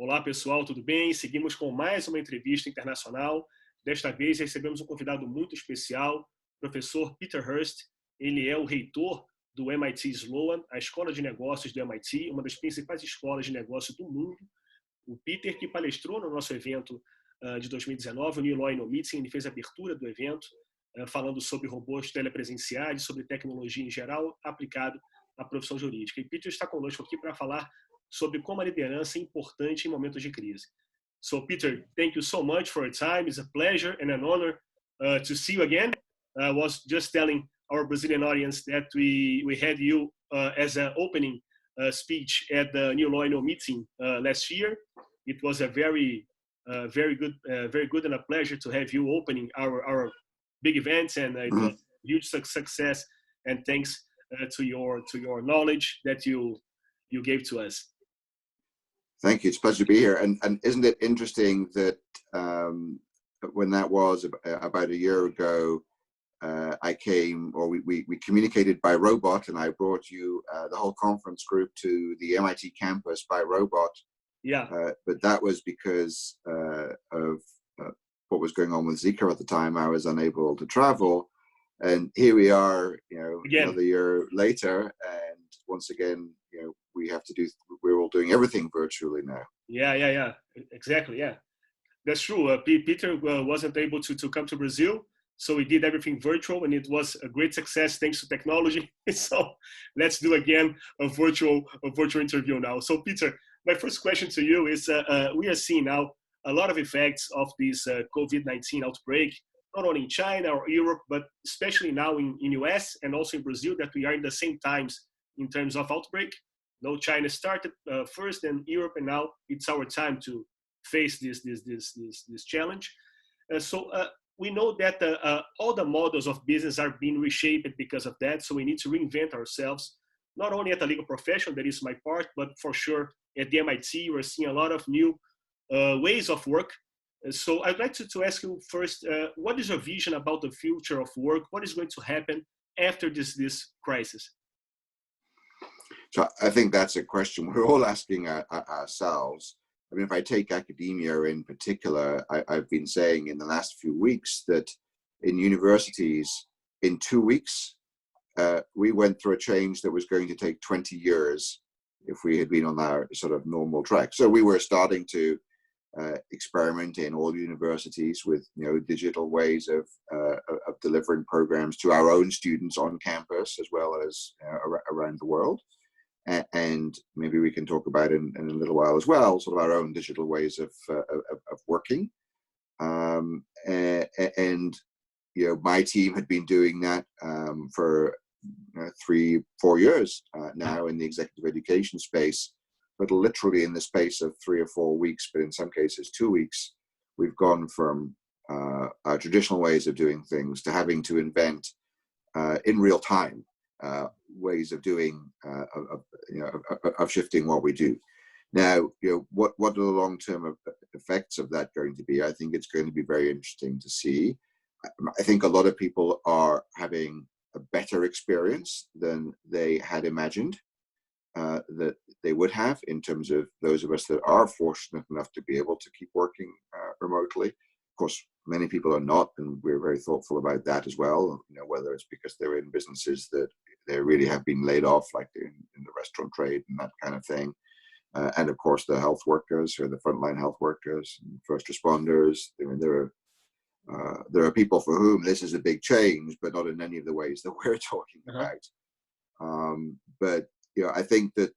Olá, pessoal, tudo bem? Seguimos com mais uma entrevista internacional. Desta vez recebemos um convidado muito especial, o professor Peter Hirst. Ele é o reitor do MIT Sloan, a escola de negócios do MIT, uma das principais escolas de negócios do mundo. O Peter, que palestrou no nosso evento de 2019, o New Law Meeting, ele fez a abertura do evento, falando sobre robôs telepresenciais, sobre tecnologia em geral, aplicado à profissão jurídica. E Peter está conosco aqui para falar sobre como a liderança é importante em momentos de crise. So, Peter, thank you so much for your time. It's a pleasure and an honor to see you again. I was just telling our Brazilian audience that we had you as an opening speech at the New Law meeting last year. It was a very good and a pleasure to have you opening our big events, and it was a huge success. And thanks to your knowledge that you gave to us. Thank you. It's a pleasure to be here. And isn't it interesting that when that was about a year ago, I came, or we communicated by robot, and I brought you the whole conference group to the MIT campus by robot. Yeah. But that was because of what was going on with Zika at the time. I was unable to travel, and here we are, another year later, and once again, we're all doing everything virtually now. Yeah, exactly. Yeah, that's true. Peter wasn't able to come to Brazil, so we did everything virtual, and it was a great success thanks to technology. So let's do again a virtual interview now. So Peter, my first question to you is: we are seeing now a lot of effects of this COVID-19 outbreak, not only in China or Europe, but especially now in US and also in Brazil, that we are in the same times in terms of outbreak. No, China started first, and Europe, and now it's our time to face this challenge. So we know that all the models of business are being reshaped because of that. So we need to reinvent ourselves, not only at the legal profession, that is my part, but for sure at the MIT, we're seeing a lot of new ways of work. So I'd like to ask you first, what is your vision about the future of work? What is going to happen after this crisis? So I think that's a question we're all asking ourselves. I mean, if I take academia in particular, I've been saying in the last few weeks that in universities, in 2 weeks, we went through a change that was going to take 20 years if we had been on our sort of normal track. So we were starting to experiment in all universities with digital ways of delivering programs to our own students on campus as well as around the world. And maybe we can talk about in a little while as well, sort of our own digital ways of working. And my team had been doing that for 3-4 years now in the executive education space, but literally in the space of 3 or 4 weeks, but in some cases 2 weeks, we've gone from our traditional ways of doing things to having to invent in real time ways of doing of shifting what we do. Now, what are the long-term effects of that going to be? I think it's going to be very interesting to see. I think a lot of people are having a better experience than they had imagined that they would have, in terms of those of us that are fortunate enough to be able to keep working remotely. Of course, many people are not, and we're very thoughtful about that as well. Whether it's because they're in businesses that they really have been laid off, like in the restaurant trade and that kind of thing. And of course, the health workers, or the frontline health workers, and first responders. I mean, there are people for whom this is a big change, but not in any of the ways that we're talking about. But I think that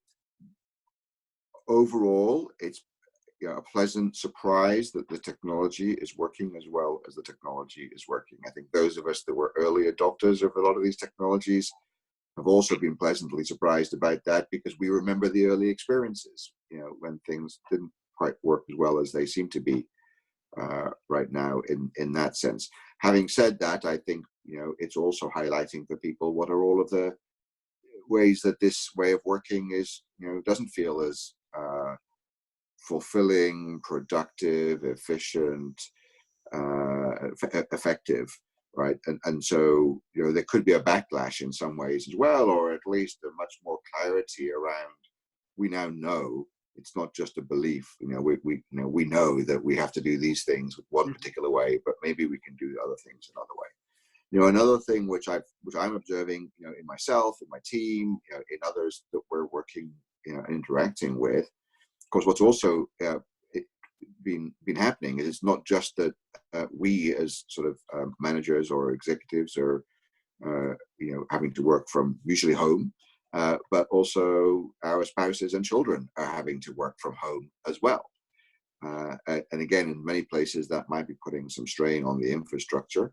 overall, it's a pleasant surprise that the technology is working as well as the technology is working. I think those of us that were early adopters of a lot of these technologies have also been pleasantly surprised about that, because we remember the early experiences, when things didn't quite work as well as they seem to be right now in that sense. Having said that, I think, it's also highlighting for people what are all of the ways that this way of working is, doesn't feel as fulfilling, productive, efficient, effective, right? And so, there could be a backlash in some ways as well, or at least a much more clarity around, we now know it's not just a belief. We know that we have to do these things one particular way, but maybe we can do other things another way. Another thing which I'm observing, in myself, in my team, in others that we're working, interacting with. Of course, what's also been happening is it's not just that we as sort of managers or executives are having to work from usually home, but also our spouses and children are having to work from home as well. And again, in many places that might be putting some strain on the infrastructure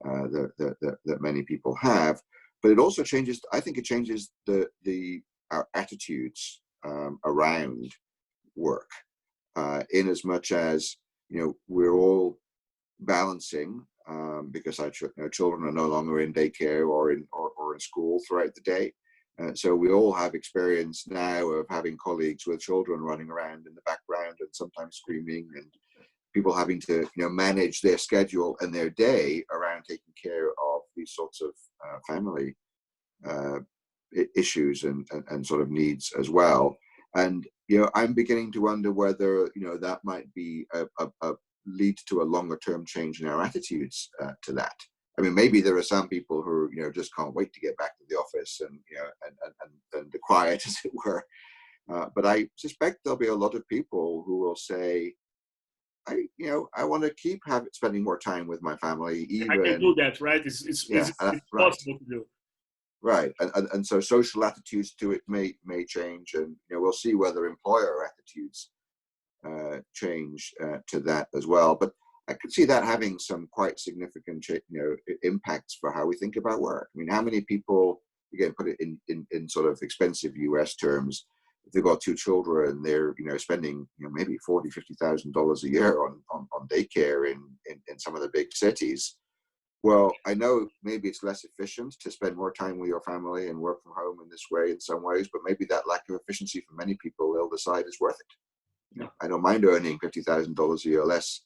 that many people have. But it also changes, I think it changes our attitudes around work, in as much as, we're all balancing, because our children are no longer in daycare or in school throughout the day. So we all have experience now of having colleagues with children running around in the background and sometimes screaming, and people having to manage their schedule and their day around taking care of these sorts of family issues and sort of needs as well. And I'm beginning to wonder whether that might be a lead to a longer term change in our attitudes to that. I mean, maybe there are some people who just can't wait to get back to the office and and the quiet, as it were. But I suspect there'll be a lot of people who will say, I want to keep spending more time with my family. Even I can do that, right? It's right. possible to do. Right, and so social attitudes to it may change, and we'll see whether employer attitudes change to that as well. But I could see that having some quite significant impacts for how we think about work. I mean, how many people, again, put it in sort of expensive US terms, if they've got 2 children, they're spending maybe $40,000-$50,000 a year on daycare in some of the big cities. Well, I know maybe it's less efficient to spend more time with your family and work from home in this way in some ways, but maybe that lack of efficiency for many people, they'll decide is worth it. I don't mind earning $50,000 a year less,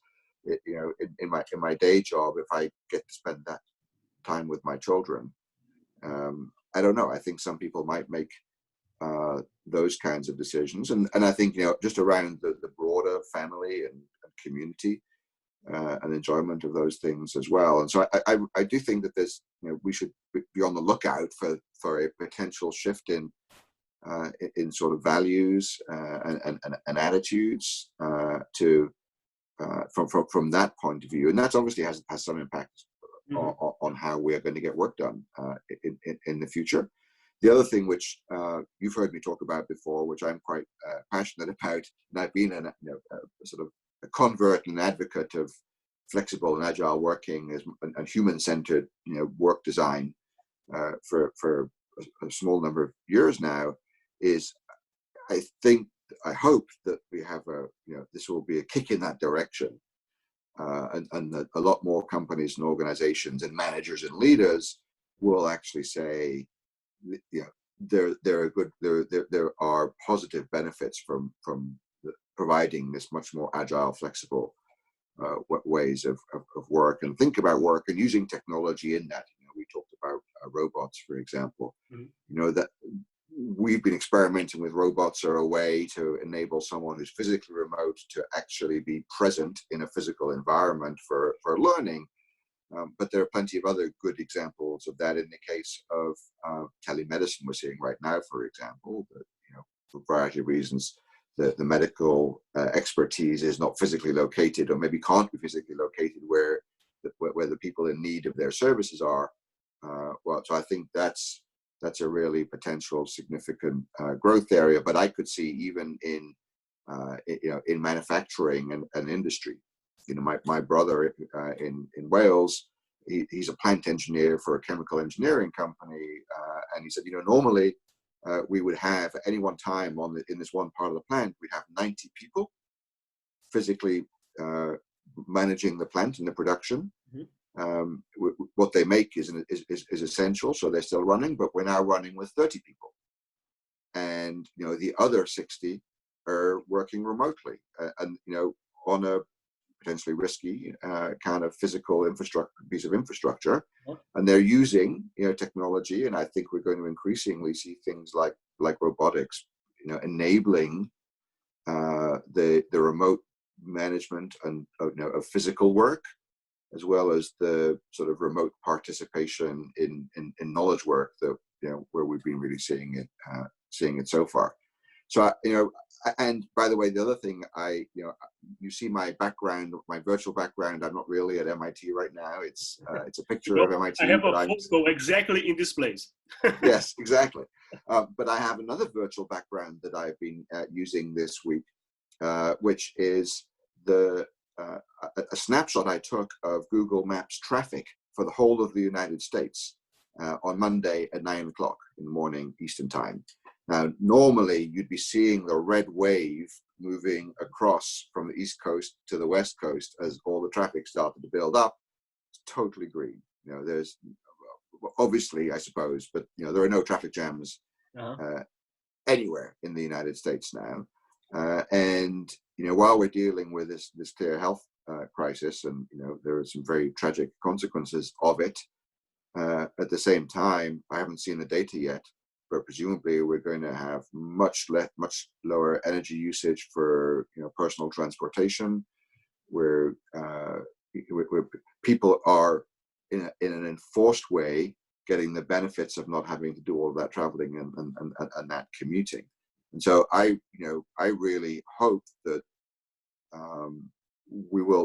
in my day job if I get to spend that time with my children. I don't know. I think some people might make those kinds of decisions, and I think just around the broader family and community. And enjoyment of those things as well. And so I do think that there's, we should be on the lookout for a potential shift in sort of values and attitudes from that point of view. And that obviously has some impact on how we are going to get work done in the future. The other thing which you've heard me talk about before, which I'm quite passionate about, and I've been a sort of a convert and advocate of flexible and agile working and human-centered, work design for a small number of years now, is I hope that we have this will be a kick in that direction, and that a lot more companies and organizations and managers and leaders will actually say, there are positive benefits from providing this much more agile, flexible ways of work, and think about work and using technology in that. We talked about robots, for example. That we've been experimenting with robots are a way to enable someone who's physically remote to actually be present in a physical environment for learning. But there are plenty of other good examples of that in the case of telemedicine we're seeing right now, for example, that, for a variety of reasons, the medical expertise is not physically located, or maybe can't be physically located where the people in need of their services are. So I think that's a really potential significant growth area. But I could see even in manufacturing and industry. My brother in Wales, he's a plant engineer for a chemical engineering company, and he said, normally we would have at any one time in this one part of the plant, we'd have 90 people physically managing the plant and the production. What they make is essential, so they're still running, but we're now running with 30 people, and the other 60 are working remotely, and on a potentially risky kind of physical piece of infrastructure, and they're using technology. And I think we're going to increasingly see things like robotics, enabling the remote management and of physical work, as well as the sort of remote participation in knowledge work that where we've been really seeing it so far. So and by the way, the other thing, you see my background, my virtual background. I'm not really at MIT right now. It's a picture of MIT. I have a photo exactly in this place. Yes, exactly. But I have another virtual background that I've been using this week, which is a snapshot I took of Google Maps traffic for the whole of the United States on Monday at 9 o'clock in the morning Eastern time. Now, normally you'd be seeing the red wave moving across from the East Coast to the West Coast as all the traffic started to build up. It's totally green. There's obviously, I suppose, but there are no traffic jams anywhere in the United States now. And while we're dealing with this clear health crisis, and there are some very tragic consequences of it, at the same time, I haven't seen the data yet, but presumably we're going to have much lower energy usage for personal transportation, where people are in an enforced way getting the benefits of not having to do all that traveling and that commuting. And so I really hope that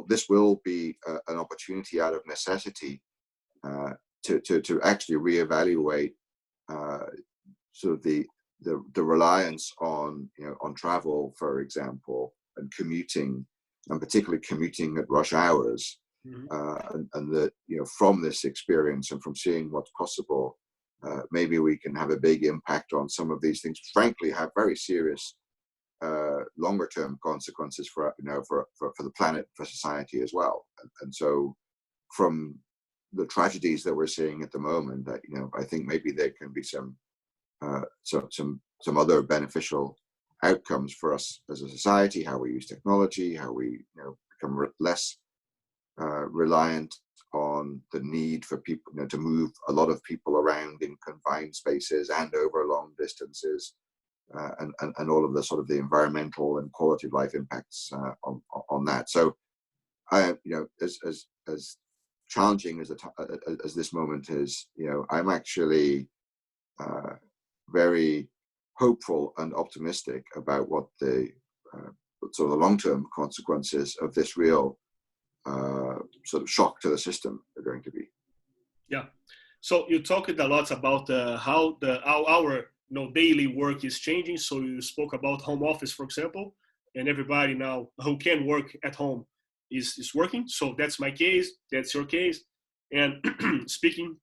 this will be an opportunity out of necessity to actually reevaluate sort of the reliance on travel, for example, and commuting, and particularly commuting at rush hours. And that from this experience and from seeing what's possible, maybe we can have a big impact on some of these things. Frankly, have very serious longer-term consequences for the planet, for society as well. And so, from the tragedies that we're seeing at the moment, I think maybe there can be some other beneficial outcomes for us as a society. How we use technology, how we become less reliant on the need for people to move a lot of people around in confined spaces and over long distances, and all of the sort of the environmental and quality of life impacts on that. So, as challenging as this moment is, I'm actually very hopeful and optimistic about what the sort of the long-term consequences of this real sort of shock to the system are going to be. Yeah. So you talked a lot about how our daily work is changing. So you spoke about home office, for example, and everybody now who can work at home is working. So that's my case. That's your case. And speaking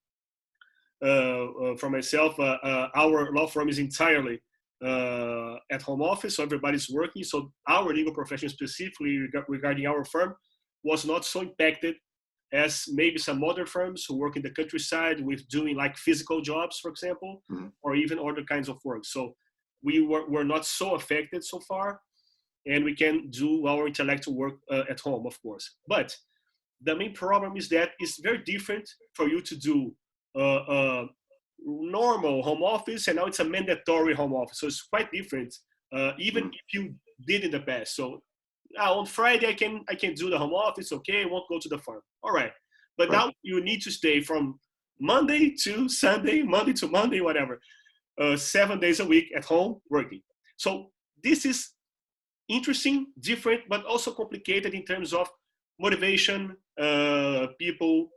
for myself, our law firm is entirely at home office, so everybody's working. So our legal profession, specifically regarding our firm, was not so impacted as maybe some other firms who work in the countryside with doing like physical jobs, for example, or even other kinds of work. So we were not so affected so far, and we can do our intellectual work at home, of course. But the main problem is that it's very different for you to do normal home office, and now it's a mandatory home office. So it's quite different, even if you did in the past. So on Friday I can do the home office, okay, I won't go to the farm. All right. But now you need to stay from Monday to Sunday, Monday to Monday, whatever, 7 days a week at home working. So this is interesting, different, but also complicated in terms of motivation. People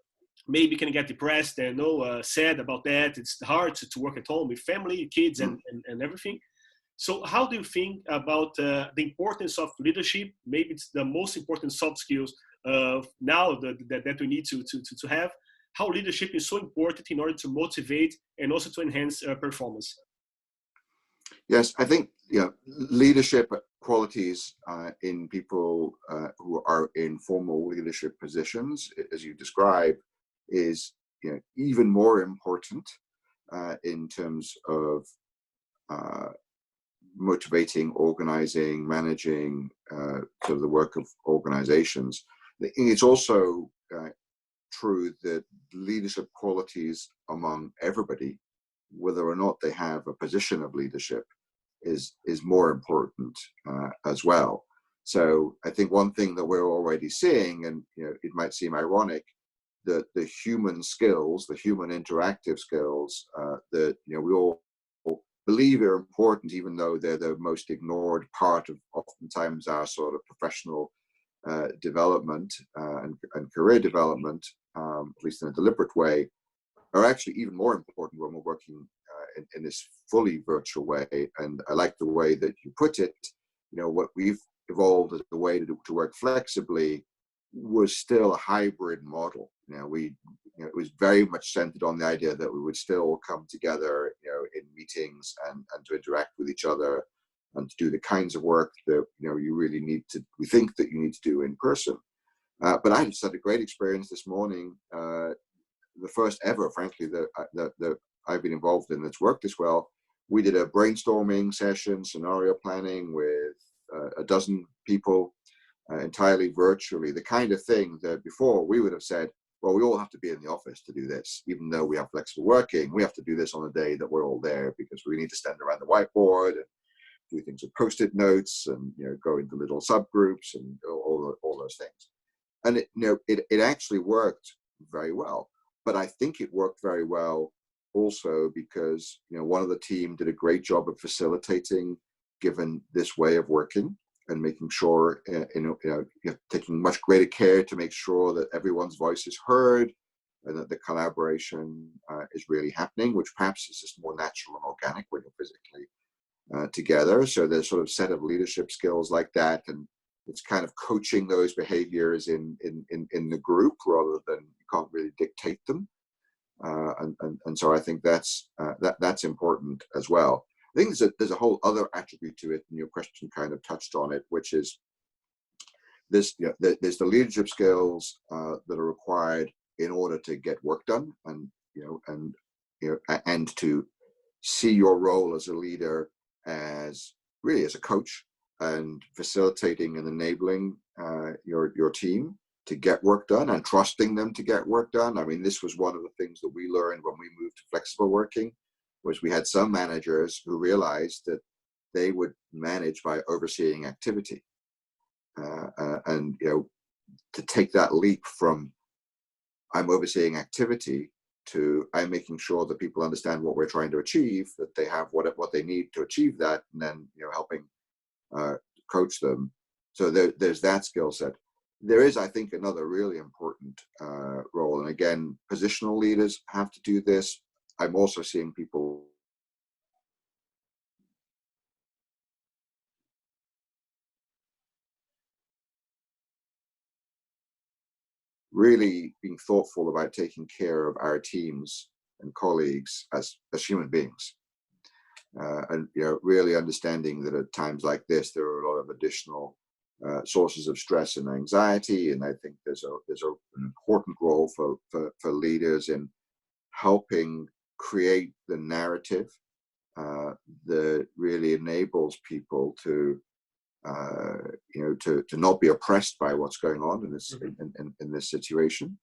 maybe can get depressed and sad about that. It's hard to work at home with family, kids, and everything. So how do you think about the importance of leadership? Maybe it's the most important soft skills now that we need to have. How leadership is so important in order to motivate and also to enhance performance. Yes, I think leadership qualities in people who are in formal leadership positions, as you describe, is even more important in terms of motivating, organizing, managing sort of the work of organizations. It's also true that leadership qualities among everybody, whether or not they have a position of leadership, is more important as well. So I think one thing that we're already seeing, and it might seem ironic, that the human skills, the human interactive skills that we all believe are important, even though they're the most ignored part of oftentimes our sort of professional development and career development, at least in a deliberate way, are actually even more important when we're working in this fully virtual way. And I like the way that you put it. What we've evolved as a way to work flexibly was still a hybrid model. It was very much centered on the idea that we would still come together, in meetings and to interact with each other and to do the kinds of work that you really need to. We think that you need to do in person. But I just had a great experience this morning. The first ever, frankly, that I've been involved in that's worked this well. We did a brainstorming session, scenario planning with a dozen people, entirely virtually. The kind of thing that before we would have said, well, we all have to be in the office to do this, even though we have flexible working. We have to do this on a day that we're all there because we need to stand around the whiteboard and do things with post-it notes and go into little subgroups and all those things. And it actually worked very well. But I think it worked very well also because one of the team did a great job of facilitating, given this way of working, and making sure taking much greater care to make sure that everyone's voice is heard and that the collaboration is really happening, which perhaps is just more natural and organic when you're physically together. So there's sort of set of leadership skills like that, and it's kind of coaching those behaviors in the group rather than you can't really dictate them. And so I think that's important as well. I think there's a whole other attribute to it, and your question kind of touched on it, which is this. There's the leadership skills that are required in order to get work done, and to see your role as a leader as really as a coach and facilitating and enabling your team to get work done and trusting them to get work done. I mean, this was one of the things that we learned when we moved to flexible working, was we had some managers who realized that they would manage by overseeing activity. And to take that leap from I'm overseeing activity to I'm making sure that people understand what we're trying to achieve, that they have what they need to achieve that, and then helping coach them. So there's that skill set. There is, I think, another really important role, and again, positional leaders have to do this. I'm also seeing people really being thoughtful about taking care of our teams and colleagues as human beings, and really understanding that at times like this there are a lot of additional sources of stress and anxiety, and I think there's an important role for leaders in helping create the narrative that really enables people to not be oppressed by what's going on in this in this situation,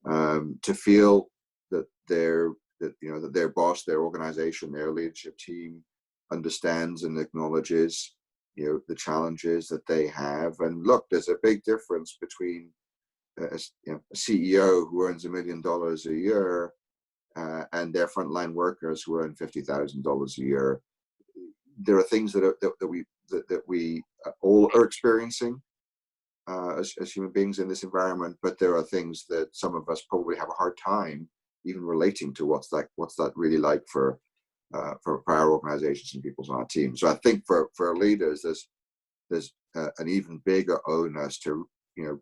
to feel that their boss, their organization, their leadership team understands and acknowledges the challenges that they have. And look, there's a big difference between a CEO who earns $1 million a year and their frontline workers who earn $50,000 a year. There are things that we all are experiencing as human beings in this environment, but there are things that some of us probably have a hard time even relating to what's that really like for our organizations and people on our team. So I think for leaders, there's an even bigger onus to,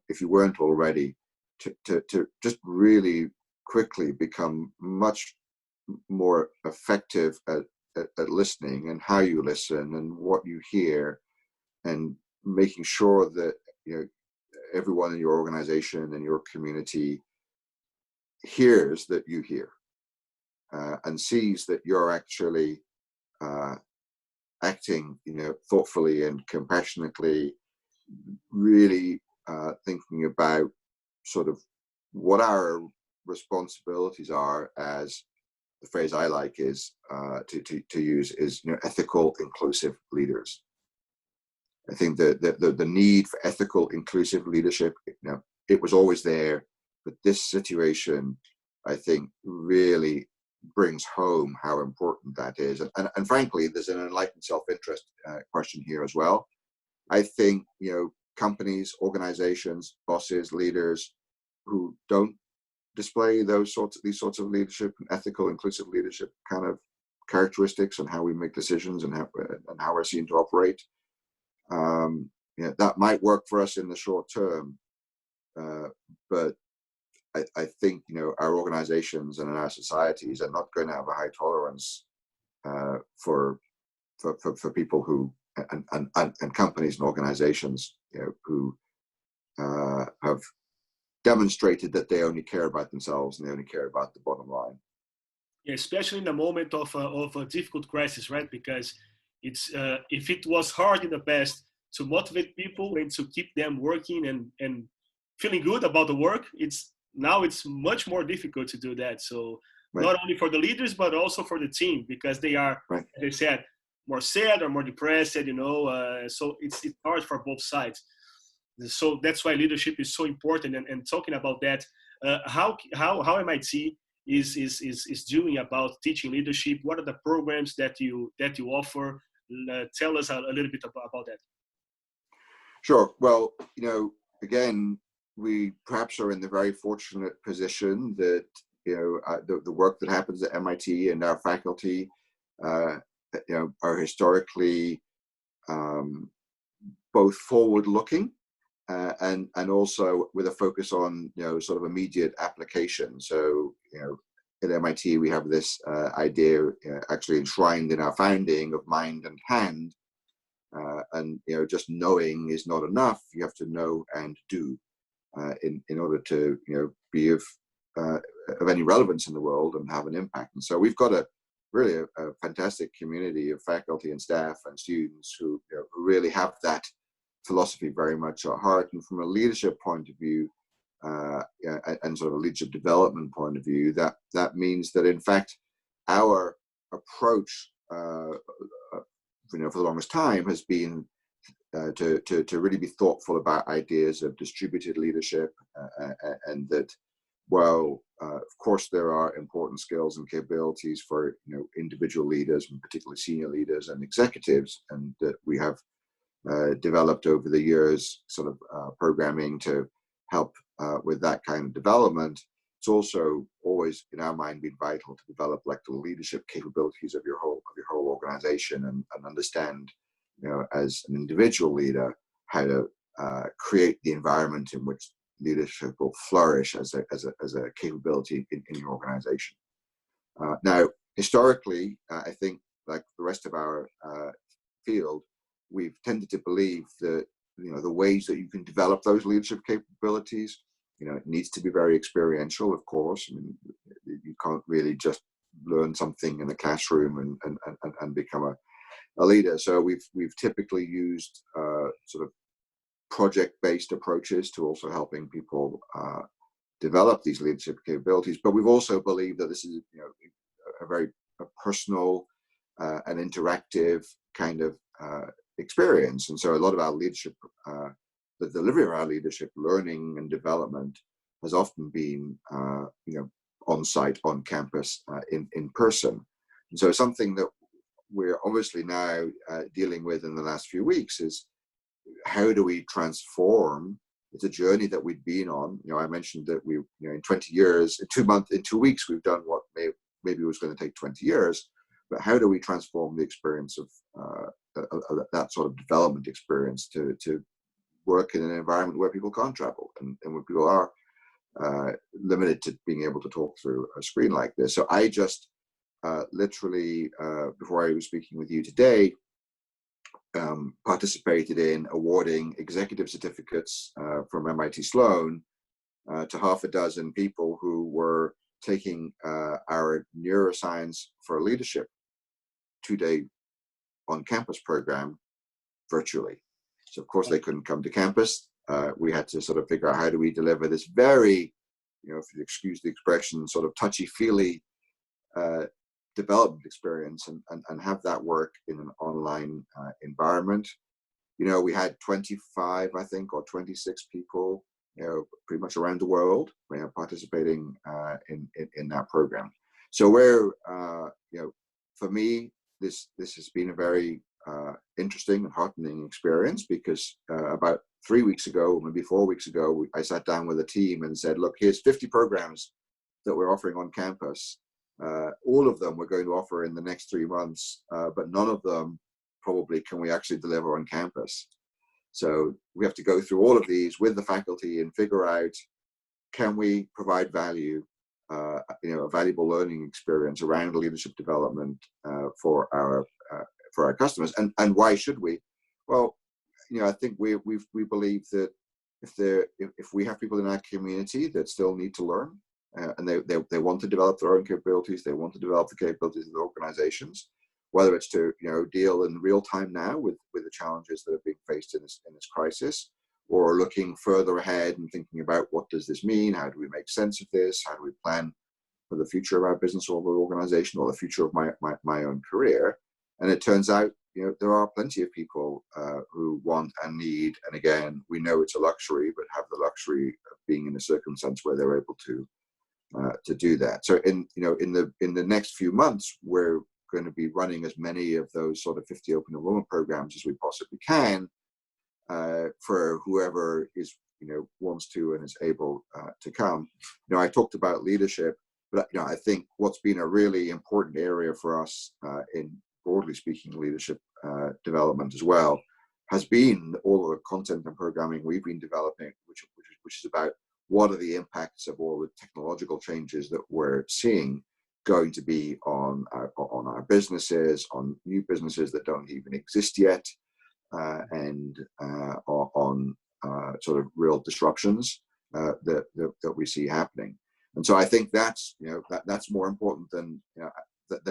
if you weren't already, to just really quickly become much more effective at listening and how you listen and what you hear, and making sure that everyone in your organization and your community hears that you hear, and sees that you're actually acting thoughtfully and compassionately, really thinking about sort of what our responsibilities are as the phrase I like is to use is, ethical, inclusive leaders. I think that the need for ethical, inclusive leadership, it was always there, but this situation, I think, really brings home how important that is. And frankly, there's an enlightened self-interest question here as well. I think, companies, organizations, bosses, leaders who don't display these sorts of leadership and ethical, inclusive leadership kind of characteristics and how we make decisions and how we're seen to operate, that might work for us in the short term, but I think our organizations and our societies are not going to have a high tolerance for people who and companies and organizations who have demonstrated that they only care about themselves and they only care about the bottom line. Yeah, especially in the moment of a difficult crisis, right? Because it's if it was hard in the past to motivate people and to keep them working and feeling good about the work, now it's much more difficult to do that. So not only for the leaders, but also for the team, because they are, as I said, more sad or more depressed, so it's hard for both sides. So that's why leadership is so important. And talking about that, how MIT is doing about teaching leadership? What are the programs that you offer? Tell us a little bit about that. Sure. Well, again, we perhaps are in the very fortunate position that the work that happens at MIT and our faculty are historically both forward-looking and also with a focus on sort of immediate application. So at MIT we have this idea actually enshrined in our founding of mind and hand, and just knowing is not enough. You have to know and do in order to be of any relevance in the world and have an impact. And so we've got a fantastic community of faculty and staff and students who really have that philosophy very much at heart. And from a leadership point of view, and sort of a leadership development point of view, that means that in fact our approach for the longest time has been to really be thoughtful about ideas of distributed leadership, and that while of course there are important skills and capabilities for individual leaders, and particularly senior leaders and executives, and that we have developed over the years sort of programming to help with that kind of development. It's also always in our mind been vital to develop like the leadership capabilities of your whole organization, and understand as an individual leader how to create the environment in which leadership will flourish as a capability in your organization. Now, historically, I think like the rest of our field, we've tended to believe that the ways that you can develop those leadership capabilities, it needs to be very experiential, of course. I mean, you can't really just learn something in the classroom and become a leader. So we've typically used sort of project-based approaches to also helping people develop these leadership capabilities. But we've also believed that this is a very personal and interactive kind of experience. And so a lot of our leadership, the delivery of our leadership learning and development has often been on site, on campus, in person. And so something that we're obviously now dealing with in the last few weeks is how do we transform? It's a journey that we've been on. I mentioned that we, in 20 years, in 2 weeks, we've done what maybe was going to take 20 years. But how do we transform the experience of that sort of development experience to work in an environment where people can't travel and where people are limited to being able to talk through a screen like this? So I just literally, before I was speaking with you today, participated in awarding executive certificates from MIT Sloan to half a dozen people who were taking our neuroscience for leadership 2-day on-campus program virtually. So of course they couldn't come to campus. We had to sort of figure out how do we deliver this very, if you excuse the expression, sort of touchy-feely development experience and have that work in an online environment. You know, we had 25, I think, or 26 people, you know, pretty much around the world, you know, participating in that program. So we're, you know, for me, this has been a very interesting and heartening experience, because about 3 weeks ago, maybe 4 weeks ago, I sat down with a team and said, look, here's 50 programs that we're offering on campus. All of them we're going to offer in the next 3 months, but none of them probably can we actually deliver on campus. So we have to go through all of these with the faculty and figure out, can we provide value, you know, a valuable learning experience around leadership development for our customers, and why should we? Well, you know, I think we believe that if we have people in our community that still need to learn, and they want to develop their own capabilities, they want to develop the capabilities of the organizations, whether it's to, you know, deal in real time now with the challenges that are being faced in this crisis, or looking further ahead and thinking about, what does this mean? How do we make sense of this? How do we plan for the future of our business or the organization, or the future of my own career? And it turns out, you know, there are plenty of people who want and need, and again, we know it's a luxury, but have the luxury of being in a circumstance where they're able to do that. So in the next few months, we're going to be running as many of those sort of 50 open enrollment programs as we possibly can for whoever is, you know, wants to and is able to come. You know, I talked about leadership, but, you know, I think what's been a really important area for us in, broadly speaking, leadership development as well, has been all of the content and programming we've been developing, which is about what are the impacts of all the technological changes that we're seeing going to be on our businesses, on new businesses that don't even exist yet, and on sort of real disruptions that we see happening. And so I think that's, you know, that's more important than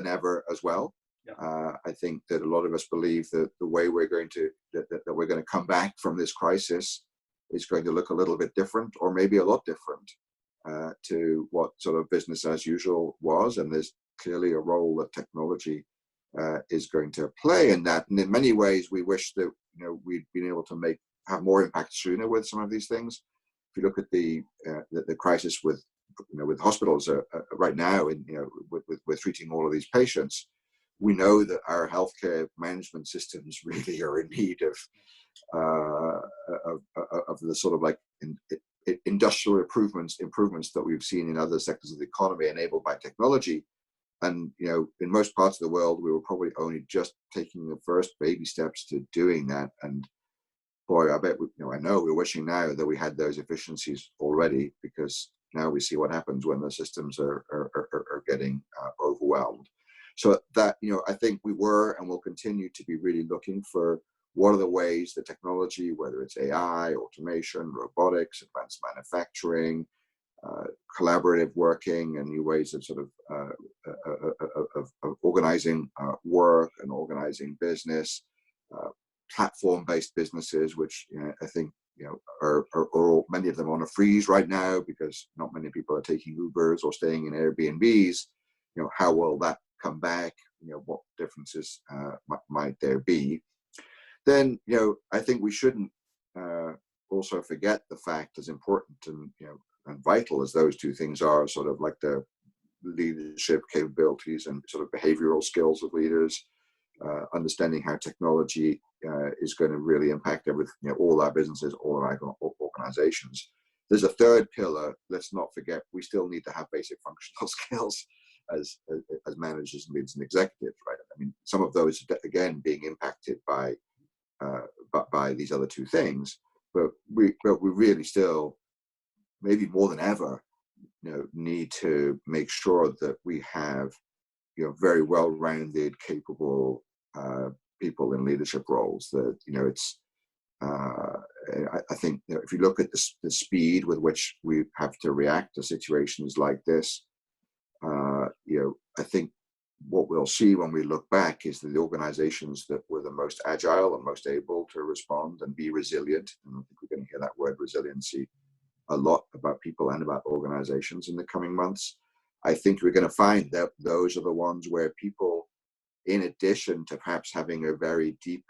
ever as well. Yeah. I think that a lot of us believe that the way we're going to come back from this crisis is going to look a little bit different, or maybe a lot different to what sort of business as usual was. And there's clearly a role that technology is going to play in that. And in many ways, we wish that, you know, we'd been able to have more impact sooner with some of these things. If you look at the crisis with, you know, with hospitals right now, and, you know, with treating all of these patients, we know that our healthcare management systems really are in need of the sort of like industrial improvements that we've seen in other sectors of the economy enabled by technology. And, you know, in most parts of the world, we were probably only just taking the first baby steps to doing that. And boy, I bet, I know we're wishing now that we had those efficiencies already, because now we see what happens when the systems are getting overwhelmed. So that, I think we were and will continue to be really looking for what are the ways that technology, whether it's AI, automation, robotics, advanced manufacturing, collaborative working, and new ways of sort of organizing work and organizing business, platform-based businesses, which I think are all, many of them on a freeze right now because not many people are taking Ubers or staying in Airbnbs. How will that come back? What differences might there be? Then I think we shouldn't also forget the fact, as important and vital as those two things are, sort of like the leadership capabilities and sort of behavioral skills of leaders, understanding how technology is going to really impact everything, all our businesses, all our organizations. There's a third pillar. Let's not forget, we still need to have basic functional skills as managers, leaders, and executives, right? I mean, some of those, again, being impacted by these other two things, but we really still, maybe more than ever, need to make sure that we have very well-rounded, capable people in leadership roles. That it's I think if you look at the speed with which we have to react to situations like this, I think what we'll see when we look back is that the organizations that were the most agile and most able to respond and be resilient, and I think we're going to hear that word resiliency a lot about people and about organizations in the coming months, I think we're going to find that those are the ones where people, in addition to perhaps having a very deep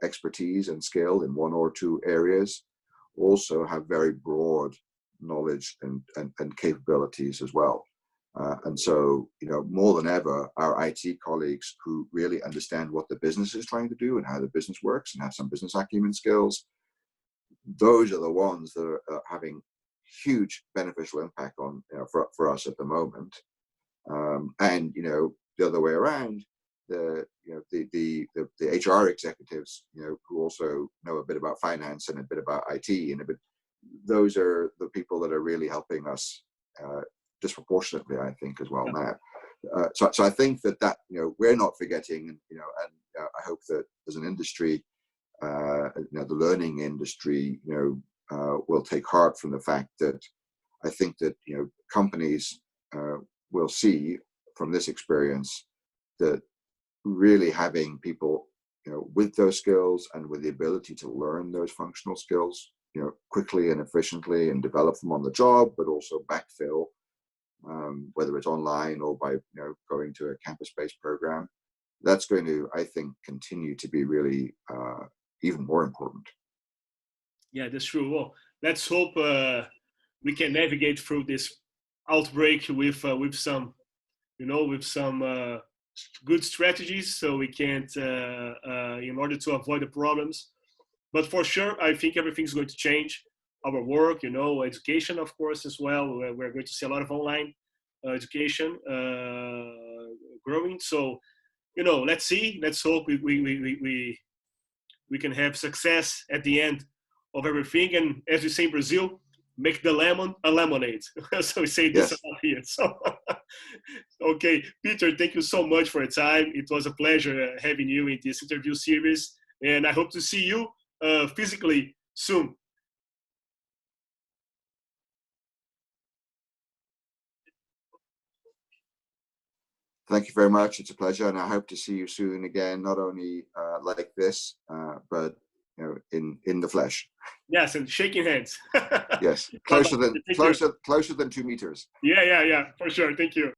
expertise and skill in one or two areas, also have very broad knowledge and capabilities as well. And so, more than ever, our IT colleagues who really understand what the business is trying to do and how the business works and have some business acumen skills, those are the ones that are having huge beneficial impact on for us at the moment. And the other way around, the HR executives, who also know a bit about finance and a bit about IT and those are the people that are really helping us disproportionately, I think, as well now. So I think that we're not forgetting, and I hope that as an industry, the learning industry, will take heart from the fact that I think that companies will see from this experience that really having people with those skills and with the ability to learn those functional skills quickly and efficiently and develop them on the job, but also backfill, whether it's online or by going to a campus-based program, that's going to, I think, continue to be really even more important. Yeah, that's true. Well, let's hope we can navigate through this outbreak with some, with some good strategies, so we can't, in order to avoid the problems. But for sure, I think everything's going to change. Our work, education, of course, as well. We're going to see a lot of online education growing. So, let's see. Let's hope we can have success at the end of everything. And as we say in Brazil, make the lemon a lemonade. So we say this Yes. a lot here. So, okay, Peter, thank you so much for your time. It was a pleasure having you in this interview series, and I hope to see you physically soon. Thank you very much. It's a pleasure, and I hope to see you soon again. Not only like this, but in the flesh. Yes, and shaking hands. Yes, closer than 2 meters. Yeah, for sure. Thank you.